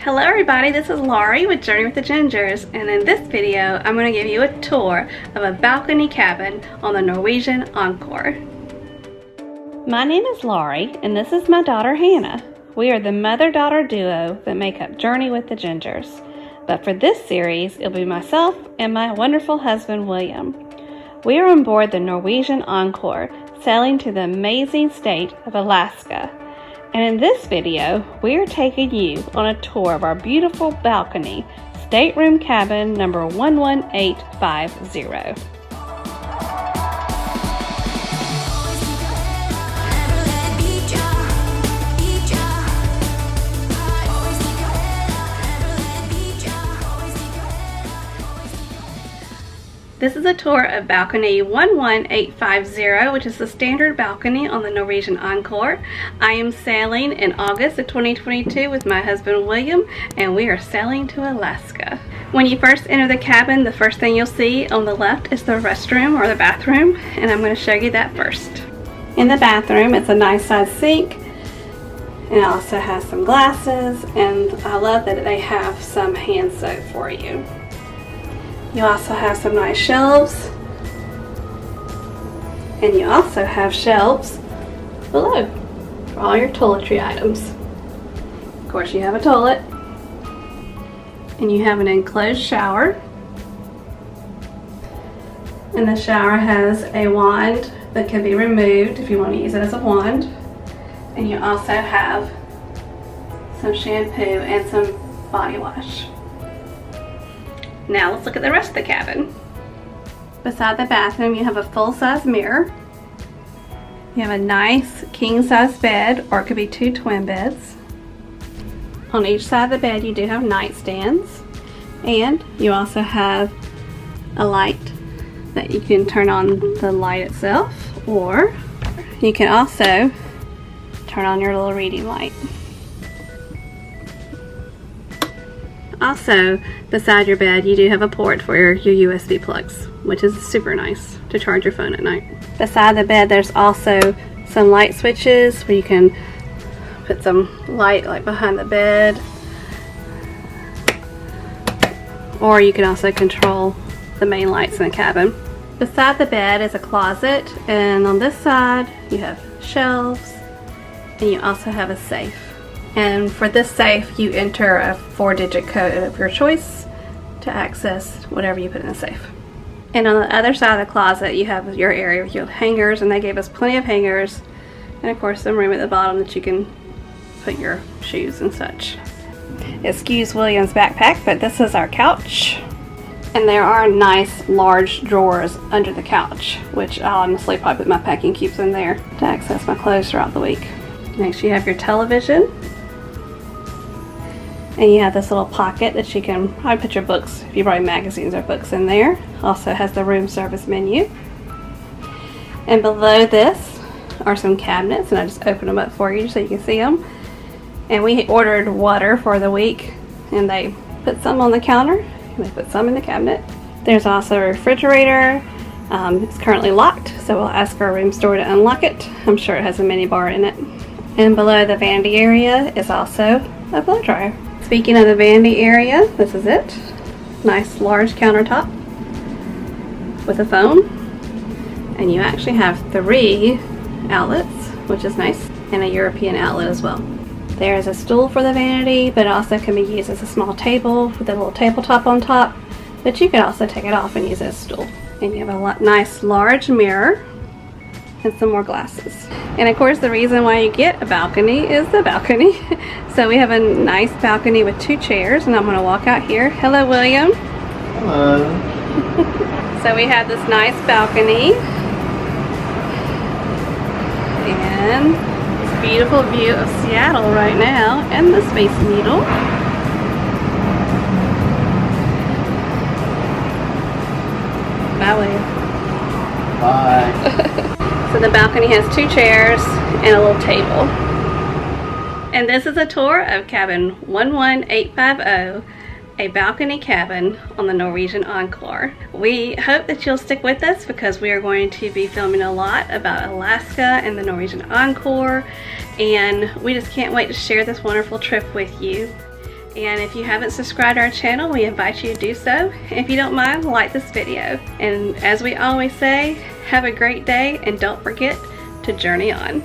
Hello everybody, this is Laurie with Journey with the Gingers, and in this video I'm going to give you a tour of a balcony cabin on the Norwegian Encore. My name is Laurie and this is my daughter Hannah. We are the mother-daughter duo that make up Journey with the Gingers. But for this series, it'll be myself and my wonderful husband William. We are on board the Norwegian Encore, sailing to the amazing state of Alaska. And in this video, we are taking you on a tour of our beautiful balcony, stateroom cabin number 11850. This is a tour of balcony 11850, which is the standard balcony on the Norwegian Encore. I am sailing in August of 2022 with my husband William, and we are sailing to Alaska. When you first enter the cabin, the first thing you'll see on the left is the restroom or the bathroom, and I'm going to show you that first. In the bathroom, it's a nice size sink, and it also has some glasses, and I love that they have some hand soap for you. You also have some nice shelves, and you also have shelves below for all your toiletry items. Of course, you have a toilet, and you have an enclosed shower, and the shower has a wand that can be removed if you want to use it as a wand, and you also have some shampoo and some body wash. Now let's look at the rest of the cabin. Beside the bathroom, you have a full-size mirror. You have a nice king-size bed, or it could be two twin beds. On each side of the bed, you do have nightstands, and you also have a light that you can turn on the light itself, or you can also turn on your little reading light. Also, beside your bed, you do have a port for your USB plugs, which is super nice to charge your phone at night. Beside the bed, there's also some light switches where you can put some light like behind the bed, or you can also control the main lights in the cabin. Beside the bed is a closet, and on this side you have shelves, and you also have a safe. And for this safe, you enter a 4-digit code of your choice to access whatever you put in the safe. And on the other side of the closet, you have your area with your hangers, and they gave us plenty of hangers, and of course some room at the bottom that you can put your shoes and such. Excuse William's backpack, but this is our couch. And there are nice large drawers under the couch, which I'll honestly probably put my packing cubes in there to access my clothes throughout the week. Next, you have your television. And you have this little pocket that you can probably put your books, if you brought magazines or books in there. Also has the room service menu. And below this are some cabinets, and I just opened them up for you so you can see them. And we ordered water for the week, and they put some on the counter, and they put some in the cabinet. There's also a refrigerator. It's currently locked, so we'll ask our room steward to unlock it. I'm sure it has a mini bar in it. And below the vanity area is also a blow dryer. Speaking of the vanity area, this is it. Nice large countertop with a phone. And you actually have 3 outlets, which is nice, and a European outlet as well. There is a stool for the vanity, but it also can be used as a small table with a little tabletop on top. But you can also take it off and use it as a stool. And you have a nice large mirror and some more glasses. And of course, the reason why you get a balcony is the balcony. So we have a nice balcony with 2 chairs, and I'm going to walk out here. Hello, William. Hello. So we have this nice balcony, and this beautiful view of Seattle right now, and the Space Needle. Bye, William. Bye. So the balcony has 2 chairs and a little table. And this is a tour of cabin 11850, a balcony cabin on the Norwegian Encore. We hope that you'll stick with us because we are going to be filming a lot about Alaska and the Norwegian Encore, and we just can't wait to share this wonderful trip with you. And if you haven't subscribed to our channel, we invite you to do so. If you don't mind, like this video. And as we always say, have a great day and don't forget to journey on.